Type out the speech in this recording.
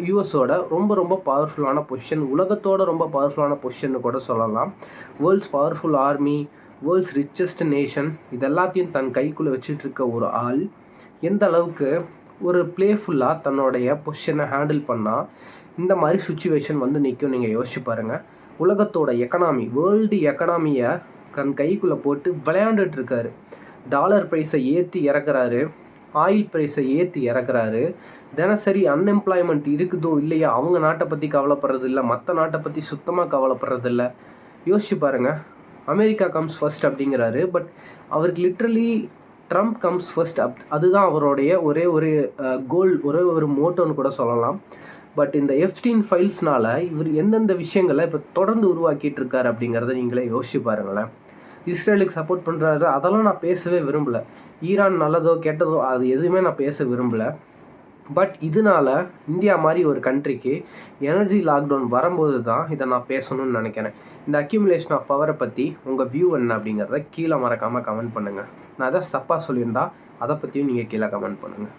யூஎஸோட ரொம்ப ரொம்ப பவர்ஃபுல்லான பொசிஷன், உலகத்தோட ரொம்ப பவர்ஃபுல்லான பொசிஷன்னு கூட சொல்லலாம். World's powerful army, world's richest nation, இது எல்லாத்தையும் தன் கைக்குள்ளே வச்சுட்டு இருக்க ஒரு ஆள் எந்த அளவுக்கு ஒரு பிளேஃபுல்லாக தன்னுடைய பொசிஷனை ஹேண்டில் பண்ணால் இந்த மாதிரி சுச்சுவேஷன் வந்து நிற்கும் நீங்கள் யோசிச்சு பாருங்கள். உலகத்தோட எக்கனாமி, வேர்ல்டு எக்கனாமியை தன் கைக்குள்ளே போட்டு விளையாண்டுட்டு இருக்காரு. டாலர் ப்ரைஸை ஏற்றி இறக்குறாரு, ஆயில் ப்ரைஸை ஏற்றி இறக்குறாரு. தினசரி அன்எம்ப்ளாய்மெண்ட் இருக்குதோ இல்லையா அவங்க நாட்டை பற்றி கவலைப்படுறது இல்லை, மற்ற நாட்டை பற்றி சுத்தமாக கவலைப்படுறது இல்லை. யோசிச்சு பாருங்கள். அமெரிக்கா கம்ஸ் ஃபர்ஸ்ட் அப்படிங்கிறாரு, பட் அவருக்கு லிட்ரலி ட்ரம்ப் கம்ஸ் ஃபர்ஸ்ட் அதுதான் அவருடைய ஒரே ஒரு கோல், ஒரே ஒரு மோட்டோன்னு கூட சொல்லலாம். பட் இந்த எஃப்ஸ்டீன் ஃபைல்ஸ்னால் இவர் எந்தெந்த விஷயங்களை இப்போ தொடர்ந்து உருவாக்கிட்டு இருக்காரு அப்படிங்கிறத நீங்களே யோசிச்சு பாருங்களேன். இஸ்ரேலுக்கு சப்போர்ட் பண்ணுறாரு, அதெல்லாம் நான் பேசவே விரும்பலை. ஈரான் நல்லதோ கெட்டதோ அது எதுவுமே நான் பேச விரும்பலை. பட் இதனால் இந்தியா மாதிரி ஒரு கண்ட்ரிக்கு எனர்ஜி லாக்டவுன் வரும்போது தான் இதை நான் பேசணும்னு நினைக்கிறேன். இந்த அக்யூமுலேஷன் ஆஃப் பவரை பற்றி உங்கள் வியூ என்ன அப்படிங்கிறத கீழே மறக்காமல் கமெண்ட் பண்ணுங்கள். நான் எதாவது தப்பாக சொல்லியிருந்தா அதை பற்றியும் நீங்கள் கீழே கமெண்ட் பண்ணுங்கள்.